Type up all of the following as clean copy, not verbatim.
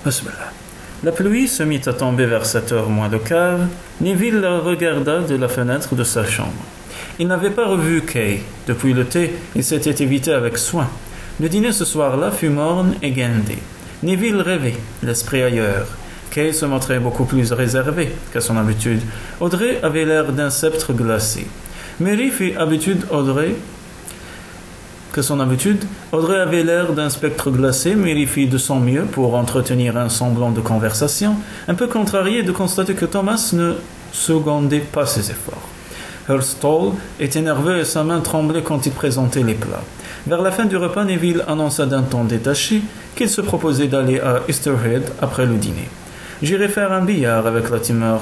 Bismillah. La pluie se mit à tomber vers 7 heures moins le quart. Neville la regarda de la fenêtre de sa chambre. Il n'avait pas revu Kay. Depuis le thé, il s'était évité avec soin. Le dîner ce soir-là fut morne et guindé. Neville rêvait, l'esprit ailleurs. Kay se montrait beaucoup plus réservé qu'à son habitude. Audrey avait l'air d'un sceptre glacé. Mary fit habitude Audrey que son habitude. Audrey avait l'air d'un spectre glacé, mais il fit de son mieux pour entretenir un semblant de conversation, un peu contrarié de constater que Thomas ne secondait pas ses efforts. Hurstall était nerveux et sa main tremblait quand il présentait les plats. Vers la fin du repas, Neville annonça d'un ton détaché qu'il se proposait d'aller à Easterhead après le dîner. « J'irai faire un billard avec Latimer.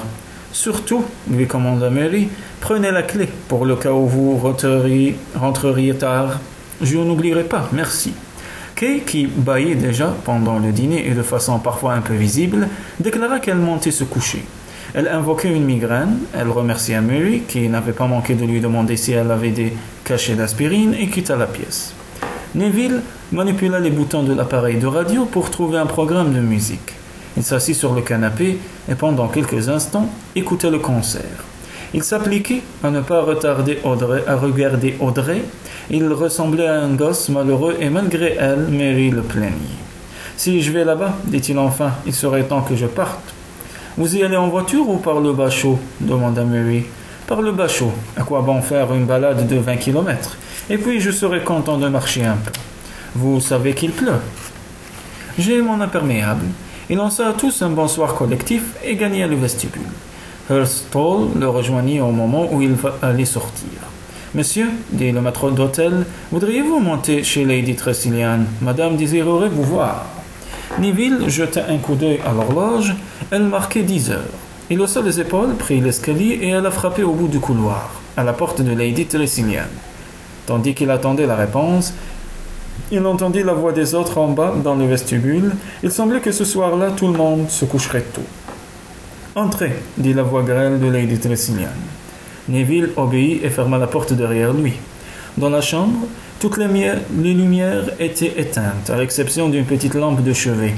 Surtout, lui commanda Mary, prenez la clé pour le cas où vous rentreriez tard. Je n'oublierai pas, merci. » Kay, qui bâillait déjà pendant le dîner et de façon parfois un peu visible, déclara qu'elle montait se coucher. Elle invoquait une migraine, elle remercia Mary, qui n'avait pas manqué de lui demander si elle avait des cachets d'aspirine, et quitta la pièce. Neville manipula les boutons de l'appareil de radio pour trouver un programme de musique. Il s'assit sur le canapé et pendant quelques instants écoutait le concert. Il s'appliquait à ne pas retarder à regarder Audrey. Il ressemblait à un gosse malheureux et malgré elle, Mary le plaignit. « Si je vais là-bas, dit-il enfin, il serait temps que je parte. »« Vous y allez en voiture ou par le bachot ?» demanda Mary. « Par le bachot. À quoi bon faire une balade de 20 kilomètres? Et puis je serai content de marcher un peu. Vous savez qu'il pleut. » J'ai mon imperméable. Il lança à tous un bonsoir collectif et gagna le vestibule. Hurstall le rejoignit au moment où il allait sortir. « Monsieur, dit le maître d'hôtel, voudriez-vous monter chez Lady Tressilian? Madame désirerait vous voir. » Neville jeta un coup d'œil à l'horloge. Elle marquait 10 heures. Il haussa les épaules, prit l'escalier et alla frapper au bout du couloir, à la porte de Lady Tressilian. Tandis qu'il attendait la réponse, il entendit la voix des autres en bas dans le vestibule. Il semblait que ce soir-là, tout le monde se coucherait tôt. « Entrez, dit la voix grêle de Lady Tressilian. Neville obéit et ferma la porte derrière lui. Dans la chambre, toutes les lumières étaient éteintes, à l'exception d'une petite lampe de chevet.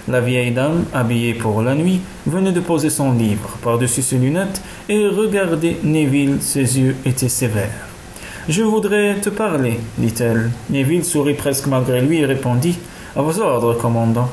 La vieille dame, habillée pour la nuit, venait de poser son livre par-dessus ses lunettes et regardait Neville, ses yeux étaient sévères. « Je voudrais te parler, dit-elle. Neville sourit presque malgré lui et répondit « À vos ordres, commandant. »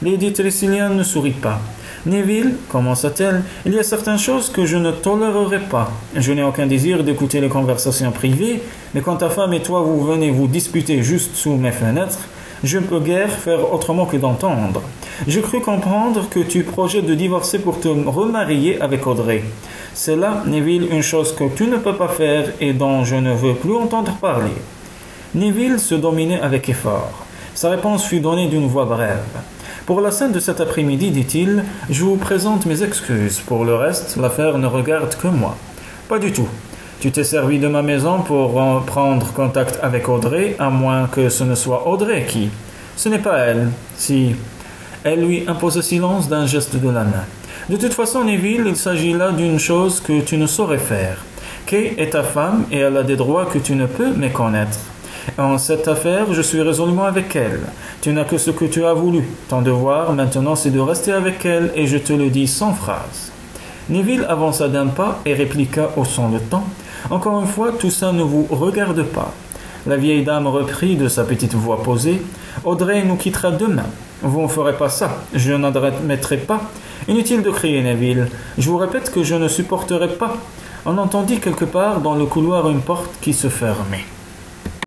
Lady Tressilian ne sourit pas. « Neville, commença-t-elle, il y a certaines choses que je ne tolérerai pas. Je n'ai aucun désir d'écouter les conversations privées, mais quand ta femme et toi vous venez vous disputer juste sous mes fenêtres, je ne peux guère faire autrement que d'entendre. Je crus comprendre que tu projettes de divorcer pour te remarier avec Audrey. C'est là, Neville, une chose que tu ne peux pas faire et dont je ne veux plus entendre parler. » Neville se dominait avec effort. Sa réponse fut donnée d'une voix brève. « Pour la scène de cet après-midi, dit-il, je vous présente mes excuses. Pour le reste, l'affaire ne regarde que moi. »« Pas du tout. Tu t'es servi de ma maison pour prendre contact avec Audrey, à moins que ce ne soit Audrey qui. Ce n'est pas elle. Si. » Elle lui imposa silence d'un geste de la main. « De toute façon, Neville, il s'agit là d'une chose que tu ne saurais faire. Kay est ta femme et elle a des droits que tu ne peux méconnaître. En cette affaire, je suis résolument avec elle. Tu n'as que ce que tu as voulu. Ton devoir, maintenant, c'est de rester avec elle, et je te le dis sans phrase. » Neville avança d'un pas et répliqua haussant le ton. « Encore une fois, tout ça ne vous regarde pas. » La vieille dame reprit de sa petite voix posée. « Audrey nous quittera demain. Vous ne ferez pas ça. Je n'admettrai pas. Inutile de crier, Neville. Je vous répète que je ne supporterai pas. » On entendit quelque part dans le couloir une porte qui se fermait.